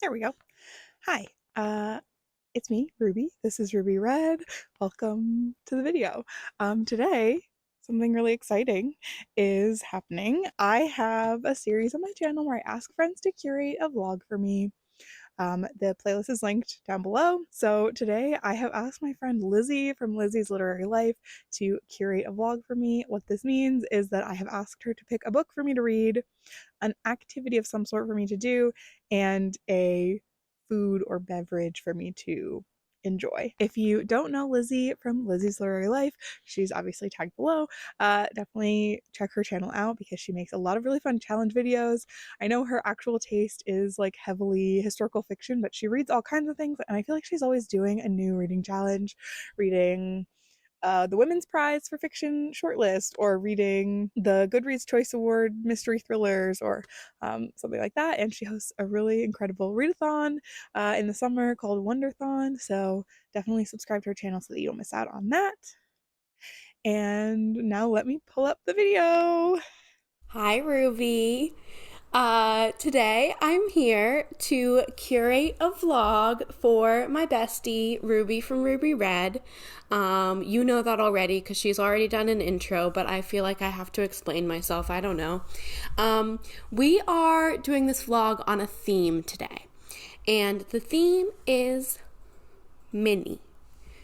There we go. Hi, it's me, Ruby. This is Ruby Red. Welcome to the video. Today, something really exciting is happening. I have a series on my channel where I ask friends to curate a vlog for me. The playlist is linked down below. So today I have asked my friend Lizzie from Lizzie's Literary Life to curate a vlog for me. What this means is that I have asked her to pick a book for me to read, an activity of some sort for me to do, and a food or beverage for me to enjoy. If you don't know Lizzie from Lizzie's Literary Life, she's obviously tagged below. Definitely check her channel out because she makes a lot of really fun challenge videos. I know her actual taste is like heavily historical fiction, but she reads all kinds of things, and I feel like she's always doing a new reading challenge, reading the Women's Prize for Fiction shortlist, or reading the Goodreads Choice Award mystery thrillers, or something like that. And she hosts a really incredible readathon in the summer called Wonderthon. So definitely subscribe to her channel so that you don't miss out on that. And now let me pull up the video. Hi, Ruby. Today I'm here to curate a vlog for my bestie, Ruby from Ruby Red. You know that already because she's already done an intro, but I feel like I have to explain myself. I don't know. We are doing this vlog on a theme today, and the theme is mini.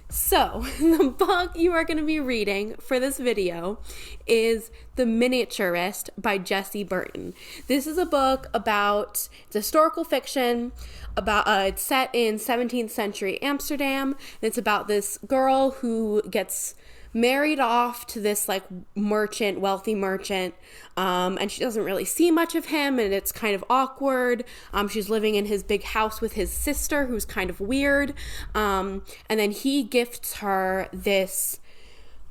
So, the book you are going to be reading for this video is The Miniaturist by Jessie Burton. This is a book about, it's historical fiction, about it's set in 17th century Amsterdam, and it's about this girl who gets married off to this like wealthy merchant, and she doesn't really see much of him, and it's kind of awkward. She's living in his big house with his sister, who's kind of weird, and then he gifts her this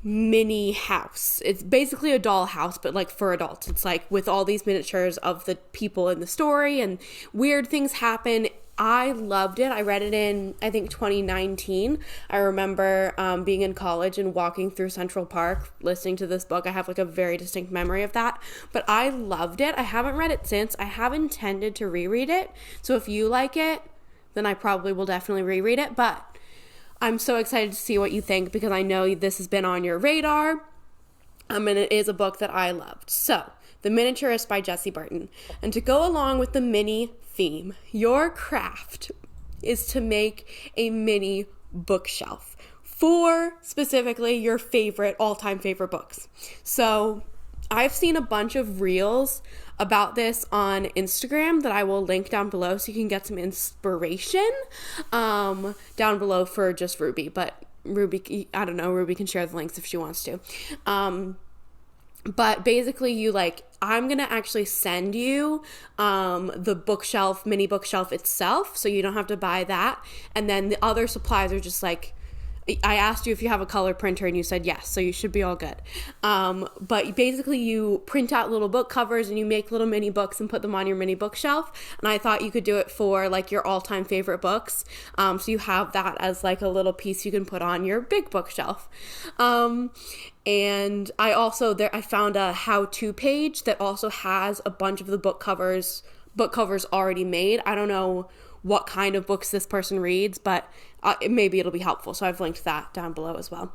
mini house. It's basically a doll house, but like for adults. It's like with all these miniatures of the people in the story, and weird things happen. I loved it. I read it in, I think, 2019. I remember being in college and walking through Central Park listening to this book. I have like a very distinct memory of that. But I loved it. I haven't read it since. I have intended to reread it. So if you like it, then I probably will definitely reread it. But I'm so excited to see what you think because I know this has been on your radar. And it is a book that I loved. So, The Miniaturist by Jessie Burton. And to go along with the mini theme, your craft is to make a mini bookshelf for specifically your all-time favorite books. So, I've seen a bunch of reels about this on Instagram that I will link down below so you can get some inspiration down below for just Ruby. But Ruby, I don't know, Ruby can share the links if she wants to. But basically I'm going to actually send you the mini bookshelf itself, so you don't have to buy that. And then the other supplies are just like, I asked you if you have a color printer and you said yes, so you should be all good. But basically you print out little book covers and you make little mini books and put them on your mini bookshelf. And I thought you could do it for like your all-time favorite books. So you have that as like a little piece you can put on your big bookshelf. And I found a how-to page that also has a bunch of the book covers already made. I don't know what kind of books this person reads, but maybe it'll be helpful. So I've linked that down below as well.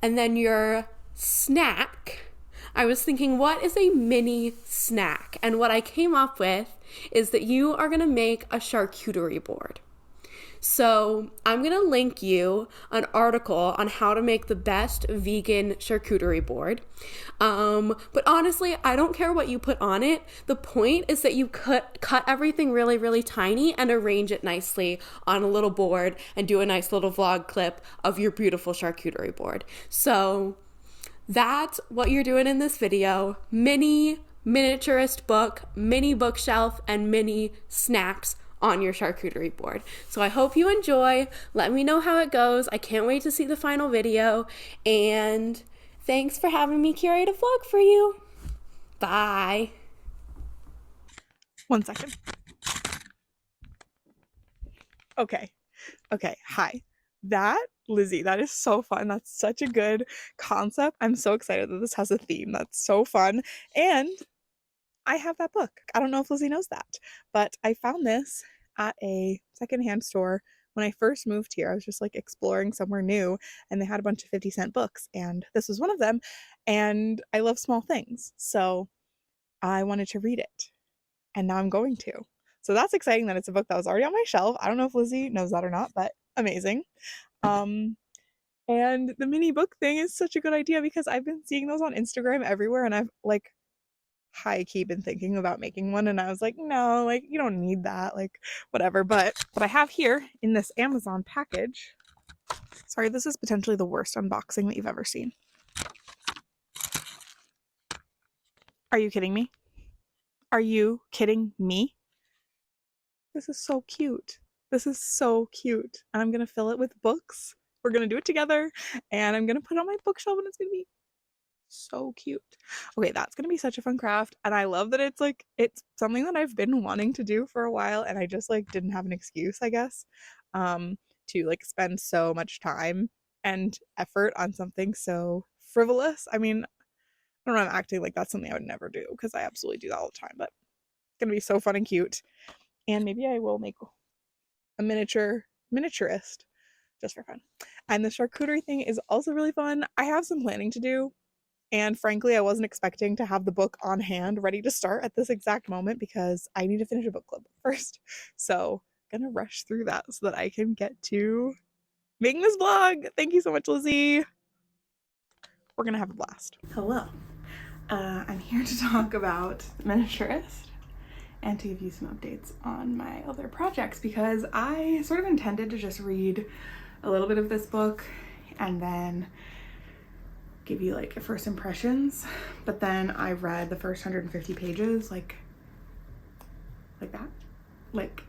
And then your snack, I was thinking, what is a mini snack? And what I came up with is that you are going to make a charcuterie board. So I'm going to link you an article on how to make the best vegan charcuterie board. But honestly, I don't care what you put on it. The point is that you cut everything really, really tiny and arrange it nicely on a little board and do a nice little vlog clip of your beautiful charcuterie board. So that's what you're doing in this video. Mini miniaturist book, mini bookshelf, and mini snacks on your charcuterie board. So I hope you enjoy. Let me know how it goes. I can't wait to see the final video. And thanks for having me curate a vlog for you. Bye. 1 second. Okay. Hi. Lizzie, that is so fun. That's such a good concept. I'm so excited that this has a theme. That's so fun. And I have that book. I don't know if Lizzie knows that, but I found this at a secondhand store when I first moved here. I was just like exploring somewhere new, and they had a bunch of 50-cent books, and this was one of them. And I love small things, so I wanted to read it, and now I'm going to. So that's exciting that it's a book that was already on my shelf. I don't know if Lizzie knows that or not, but amazing. Um, and the mini book thing is such a good idea because I've been seeing those on Instagram everywhere, and I've like high key been thinking about making one, and I was like, no, like you don't need that, like whatever. But what I have here in this Amazon package, sorry, this is potentially the worst unboxing that you've ever seen. Are you kidding me? Are you kidding me? This is so cute. This is so cute. And I'm gonna fill it with books. We're gonna do it together, and I'm gonna put it on my bookshelf, and it's gonna be so cute. Okay, that's gonna be such a fun craft, and I love that it's something that I've been wanting to do for a while, and I just like didn't have an excuse, I guess, to like spend so much time and effort on something so frivolous. I mean, I don't know, I'm acting like that's something I would never do because I absolutely do that all the time, but it's gonna be so fun and cute. And maybe I will make a miniaturist just for fun. And the charcuterie thing is also really fun. I have some planning to do, and frankly, I wasn't expecting to have the book on hand ready to start at this exact moment because I need to finish a book club first. So, gonna rush through that so that I can get to making this vlog. Thank you so much, Lizzie. We're gonna have a blast. Hello. I'm here to talk about Miniaturist and to give you some updates on my other projects because I sort of intended to just read a little bit of this book and then give you like first impressions, but then I read the first 150 pages like that, like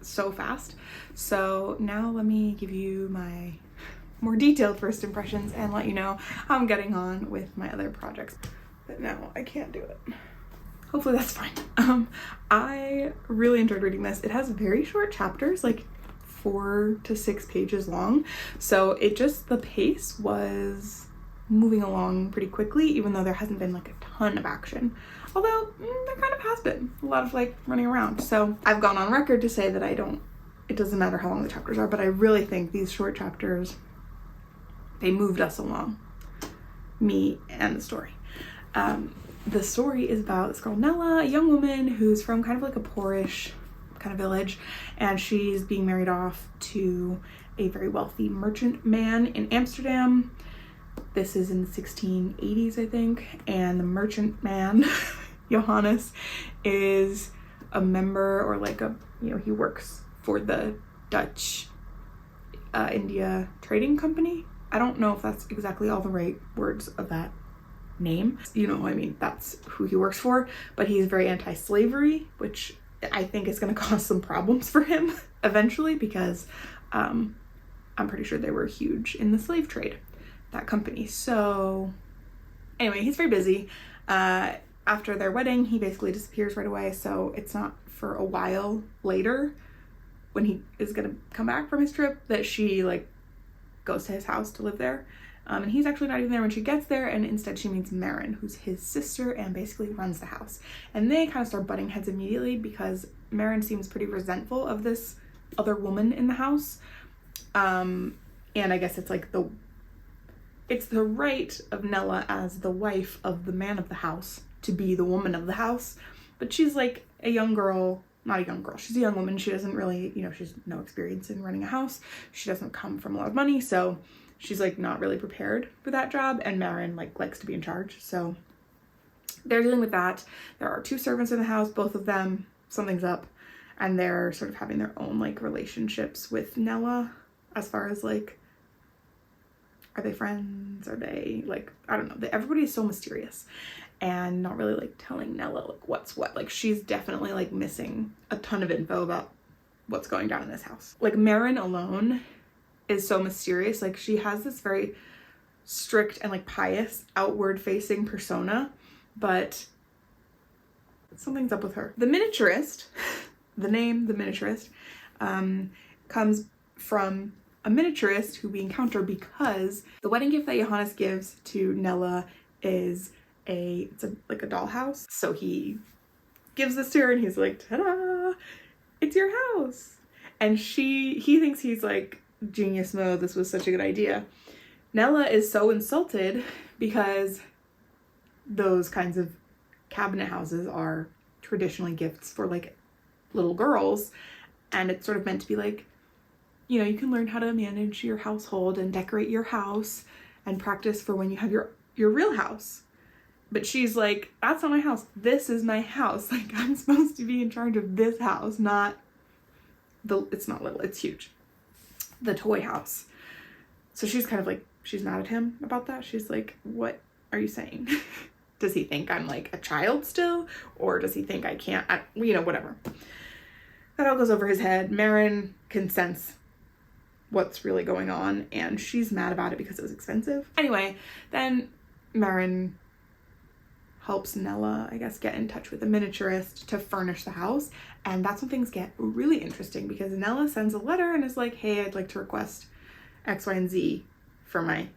so fast. So now let me give you my more detailed first impressions and let you know how I'm getting on with my other projects. But no, I can't do it. Hopefully that's fine. I really enjoyed reading this. It has very short chapters, like 4 to 6 pages long. So the pace was moving along pretty quickly, even though there hasn't been like a ton of action. Although there kind of has been a lot of like running around. So I've gone on record to say that it doesn't matter how long the chapters are, but I really think these short chapters, they moved us along, me and the story. The story is about this girl, Nella, a young woman who's from kind of like a poorish kind of village, and she's being married off to a very wealthy merchant man in Amsterdam. This is in the 1680s, I think, and the merchant man, Johannes, is a member or like he works for the Dutch India Trading Company. I don't know if that's exactly all the right words of that name. You know, I mean, that's who he works for, but he's very anti-slavery, which I think is going to cause some problems for him eventually because I'm pretty sure they were huge in the slave trade, that company. So anyway, he's very busy. After their wedding, he basically disappears right away, so it's not for a while later when he is going to come back from his trip that she like goes to his house to live there. And he's actually not even there when she gets there, and instead she meets Maren, who's his sister and basically runs the house. And they kind of start butting heads immediately because Maren seems pretty resentful of this other woman in the house. And I guess it's like it's the right of Nella as the wife of the man of the house to be the woman of the house. But she's like a young girl, not a young girl, she's a young woman. She doesn't really, she's no experience in running a house. She doesn't come from a lot of money, so she's like not really prepared for that job, and Maren like likes to be in charge. So they're dealing with that. There are 2 servants in the house, both of them, something's up, and they're sort of having their own like relationships with Nella as far as like, are they friends? Are they like, I don't know. Everybody is so mysterious and not really like telling Nella like what's what. Like she's definitely like missing a ton of info about what's going down in this house. Like Maren alone is so mysterious. Like she has this very strict and like pious outward facing persona, but something's up with her. The miniaturist, the name the miniaturist, comes from a miniaturist who we encounter because the wedding gift that Johannes gives to Nella is like a dollhouse. So he gives this to her and he's like, ta-da! it's your house. And he thinks he's like genius mode. This was such a good idea. Nella is so insulted because those kinds of cabinet houses are traditionally gifts for like little girls, and it's sort of meant to be like, you know, you can learn how to manage your household and decorate your house and practice for when you have your real house. But she's like, that's not my house. This is my house. Like, I'm supposed to be in charge of this house, not it's not little, it's huge. The toy house. So she's kind of like, she's mad at him about that. She's like, what are you saying? Does he think I'm like a child still? Or does he think I can't, whatever. That all goes over his head. Marin can sense what's really going on, and she's mad about it because it was expensive. Anyway, then Marin helps Nella, I guess, get in touch with a miniaturist to furnish the house. And that's when things get really interesting, because Nella sends a letter and is like, hey, I'd like to request X, Y, and Z for my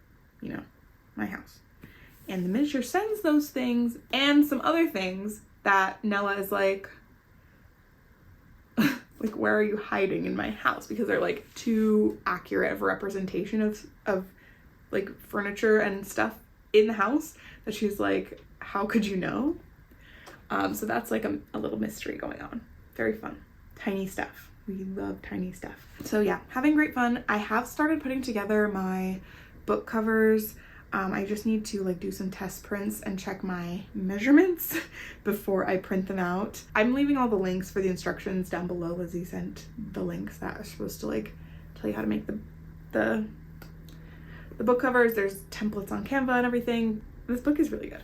house. And the miniature sends those things and some other things that Nella is like, like, where are you hiding in my house? Because they're like too accurate of a representation of like furniture and stuff in the house that she's like, how could you know? So that's like a little mystery going on. Very fun. Tiny stuff. We love tiny stuff. So yeah, having great fun. I have started putting together my book covers. I just need to like do some test prints and check my measurements before I print them out. I'm leaving all the links for the instructions down below. Lizzie sent the links that are supposed to like tell you how to make the book covers. There's templates on Canva and everything. This book is really good.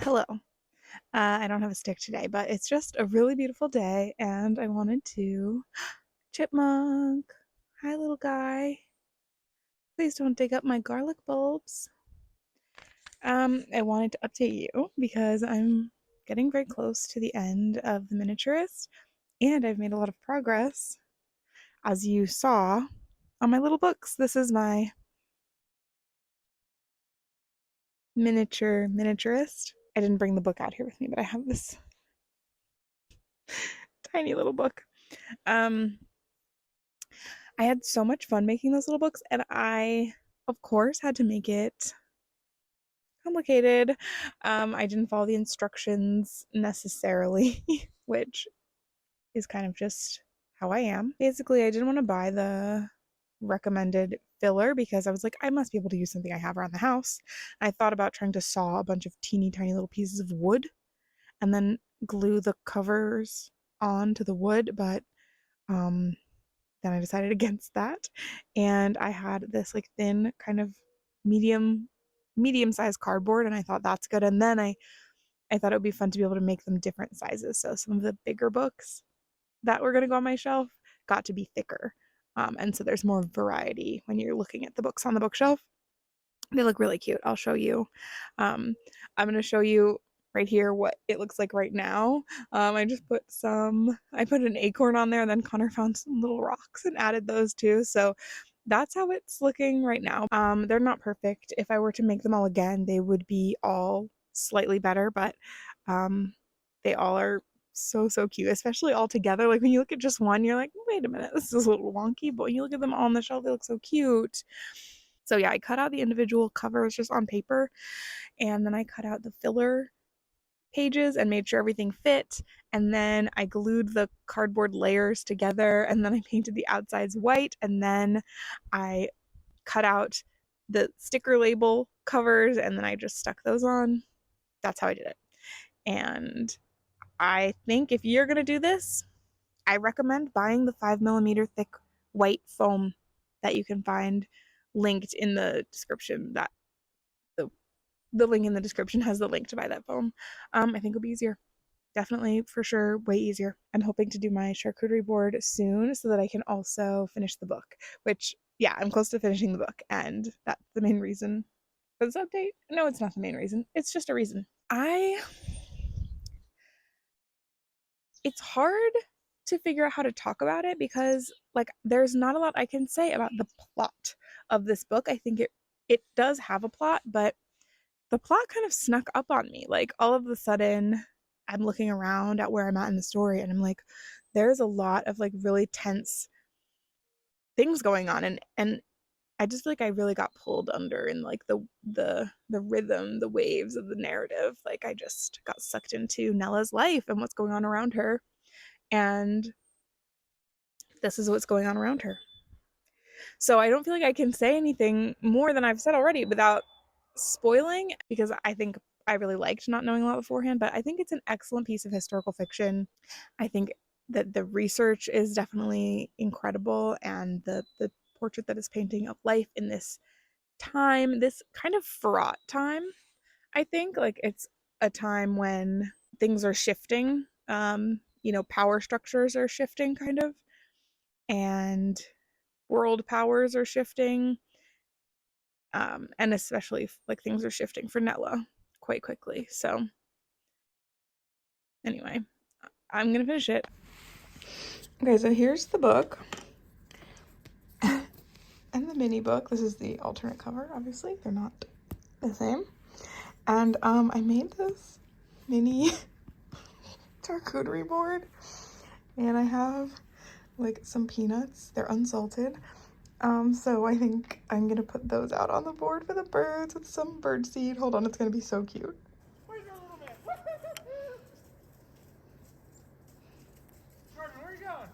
Hello. I don't have a stick today, but it's just a really beautiful day, and I wanted to... Chipmunk! Hi, little guy. Please don't dig up my garlic bulbs. I wanted to update you because I'm getting very close to the end of the miniaturist, and I've made a lot of progress, as you saw on my little books. This is my miniaturist. I didn't bring the book out here with me, but I have this tiny little book. I had so much fun making those little books, and I, of course, had to make it complicated. I didn't follow the instructions necessarily, which is kind of just how I am. Basically, I didn't want to buy the recommended filler because I was like, I must be able to use something I have around the house. I thought about trying to saw a bunch of teeny tiny little pieces of wood and then glue the covers onto the wood, but um then I decided against that. And I had this like thin kind of medium sized cardboard, and I thought that's good. And then I thought it would be fun to be able to make them different sizes. So some of the bigger books that were going to go on my shelf got to be thicker. And so there's more variety when you're looking at the books on the bookshelf. They look really cute. I'll show you. I'm going to show you right here what it looks like right now. I put an acorn on there, and then Connor found some little rocks and added those too. So that's how it's looking right now. They're not perfect. If I were to make them all again, they would be all slightly better, but they all are so cute, especially all together. Like when you look at just one, you're like, wait a minute, this is a little wonky, but when you look at them all on the shelf, they look so cute. So yeah, I cut out the individual covers just on paper, and then I cut out the filler pages and made sure everything fit, and then I glued the cardboard layers together, and then I painted the outsides white, and then I cut out the sticker label covers, and then I just stuck those on. That's how I did it. And I think if you're going to do this, I recommend buying the 5mm thick white foam that you can find linked in the description. That the link in the description has the link to buy that foam. I think it'll be easier. Definitely, for sure, way easier. I'm hoping to do my charcuterie board soon so that I can also finish the book, which, yeah, I'm close to finishing the book, and that's the main reason for this update. No, it's not the main reason. It's just a reason. It's hard to figure out how to talk about it because like there's not a lot I can say about the plot of this book. I think it does have a plot, but the plot kind of snuck up on me. Like all of a sudden I'm looking around at where I'm at in the story, and I'm like, there's a lot of like really tense things going on, and I just feel like I really got pulled under in like the rhythm, the waves of the narrative. Like I just got sucked into Nella's life and what's going on around her. And this is what's going on around her. So I don't feel like I can say anything more than I've said already without spoiling, because I think I really liked not knowing a lot beforehand, but I think it's an excellent piece of historical fiction. I think that the research is definitely incredible, and the portrait that is painting of life in this time, this kind of fraught time. I think like it's a time when things are shifting. Power structures are shifting kind of, and world powers are shifting, and especially like things are shifting for Nella quite quickly. So anyway, I'm gonna finish it. Okay, so here's the book and the mini book. This is the alternate cover. Obviously, they're not the same. And I made this mini charcuterie board, and I have like some peanuts. They're unsalted. So I think I'm gonna put those out on the board for the birds with some bird seed. Hold on, it's gonna be so cute. Where's your little man? Jordan, where are you going?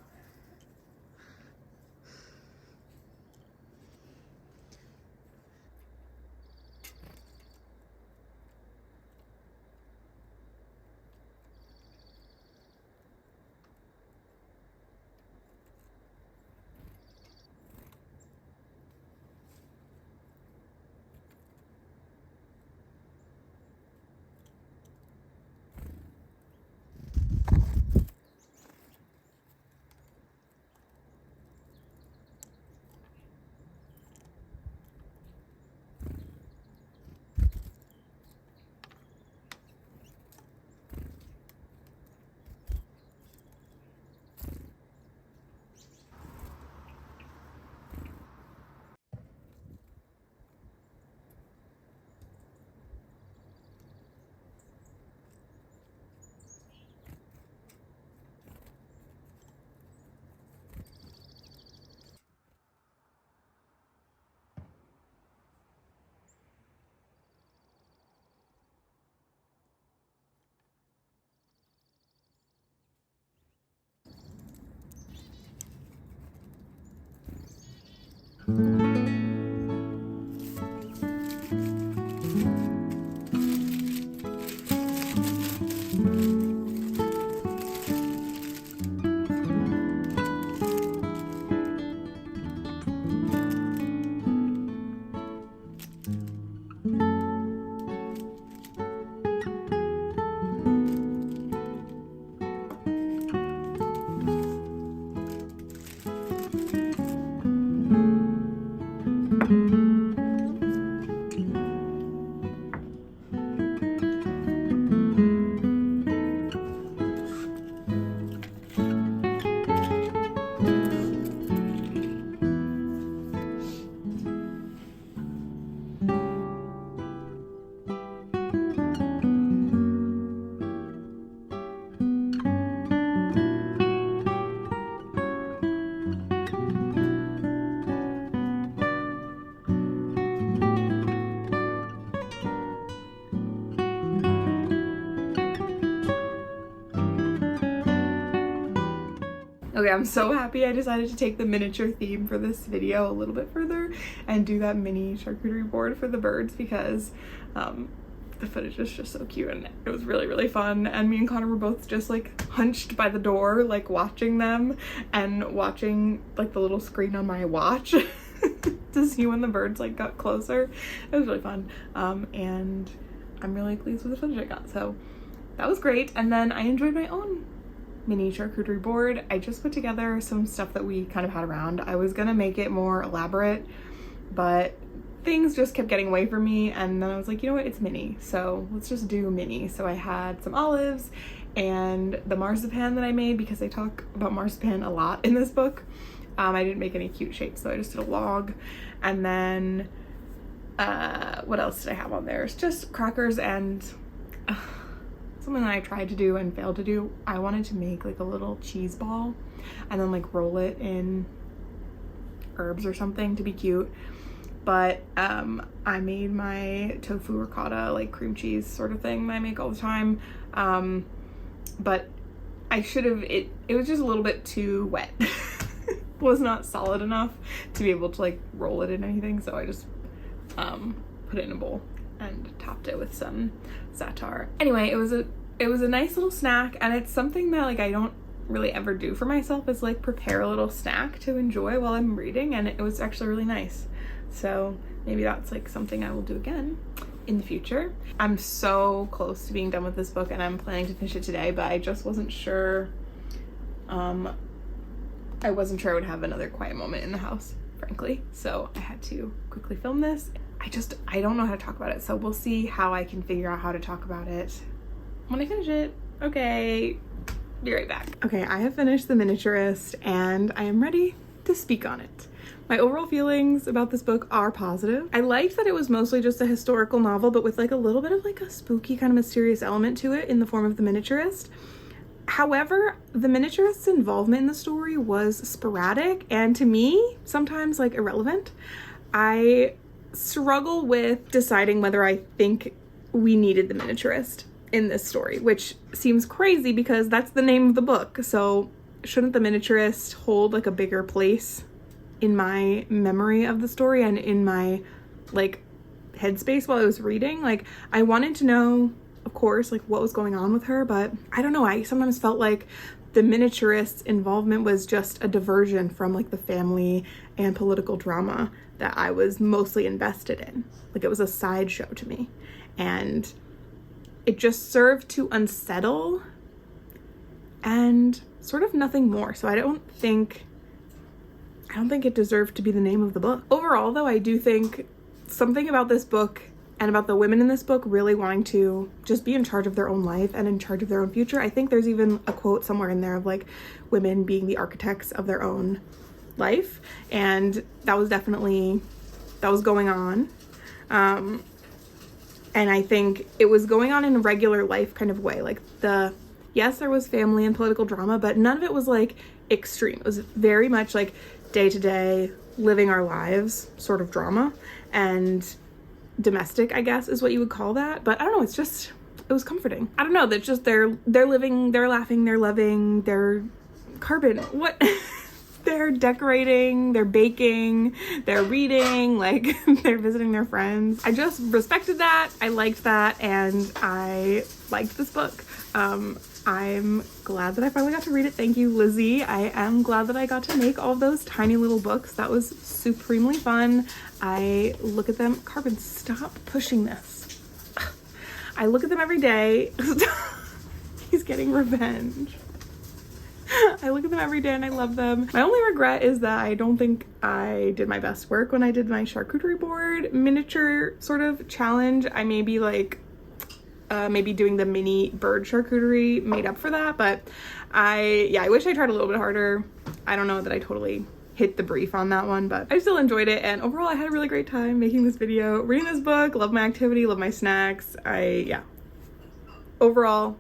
Okay, I'm so happy I decided to take the miniature theme for this video a little bit further and do that mini charcuterie board for the birds because the footage is just so cute and it was really, really fun. And me and Connor were both just like hunched by the door, like watching them and watching like the little screen on my watch to see when the birds like got closer. It was really fun. And I'm really pleased with the footage I got. So that was great. And then I enjoyed my own mini charcuterie board. I just put together some stuff that we kind of had around. I was gonna make it more elaborate, but things just kept getting away from me, and then I was like, you know what, it's mini, so let's just do mini. So I had some olives and the marzipan that I made because they talk about marzipan a lot in this book. I didn't make any cute shapes, so I just did a log. And then what else did I have on there? It's just crackers and something that I tried to do and failed to do. I wanted to make like a little cheese ball and then like roll it in herbs or something to be cute. But I made my tofu ricotta like cream cheese sort of thing that I make all the time. But I should have, it was just a little bit too wet. Was not solid enough to be able to like roll it in anything, so I just put it in a bowl and topped it with some za'atar. Anyway, it was a nice little snack, and it's something that like I don't really ever do for myself, is like prepare a little snack to enjoy while I'm reading, and it was actually really nice. So maybe that's like something I will do again in the future. I'm so close to being done with this book and I'm planning to finish it today, but I just wasn't sure I wasn't sure I would have another quiet moment in the house, frankly. So I had to quickly film this. I don't know how to talk about it, so we'll see how I can figure out how to talk about it when I finish it. Okay, be right back. Okay, I have finished The Miniaturist and I am ready to speak on it. My overall feelings about this book are positive. I liked that it was mostly just a historical novel, but with like a little bit of like a spooky kind of mysterious element to it in the form of The Miniaturist. However, the miniaturist's involvement in the story was sporadic and to me, sometimes like irrelevant. I struggle with deciding whether I think we needed the miniaturist in this story, which seems crazy because that's the name of the book. So shouldn't the miniaturist hold like a bigger place in my memory of the story and in my like headspace while I was reading? Like I wanted to know, of course, like what was going on with her, but I don't know, I sometimes felt like the miniaturist's involvement was just a diversion from like the family and political drama that I was mostly invested in. Like it was a sideshow to me, and it just served to unsettle and sort of nothing more. So I don't think it deserved to be the name of the book. Overall though, I do think something about this book and about the women in this book really wanting to just be in charge of their own life and in charge of their own future. I think there's even a quote somewhere in there of like women being the architects of their own life, and that was going on. And I think it was going on in a regular life kind of way. Like yes, there was family and political drama, but none of it was like extreme. It was very much like day-to-day living our lives sort of drama, and domestic, I guess, is what you would call that. But I don't know, it was comforting. I don't know, that's just they're living, they're laughing, they're loving, they're carbon, what? They're decorating, they're baking, they're reading, like they're visiting their friends. I just respected that. I liked that, and I liked this book. I'm glad that I finally got to read it. Thank you, Lizzie. I am glad that I got to make all of those tiny little books. That was supremely fun. I look at them. Carbon, stop pushing this. I look at them every day. He's getting revenge. I look at them every day and I love them. My only regret is that I don't think I did my best work when I did my charcuterie board miniature sort of challenge. I may be like maybe doing the mini bird charcuterie made up for that, but I wish I tried a little bit harder. I don't know that I totally hit the brief on that one, but I still enjoyed it, and overall I had a really great time making this video, reading this book. Love my activity, love my snacks. Overall,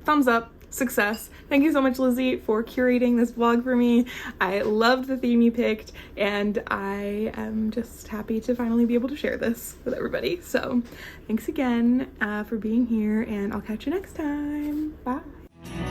thumbs up. Success. Thank you so much, Lizzie, for curating this vlog for me. I loved the theme you picked, and I am just happy to finally be able to share this with everybody. So thanks again for being here, and I'll catch you next time. Bye.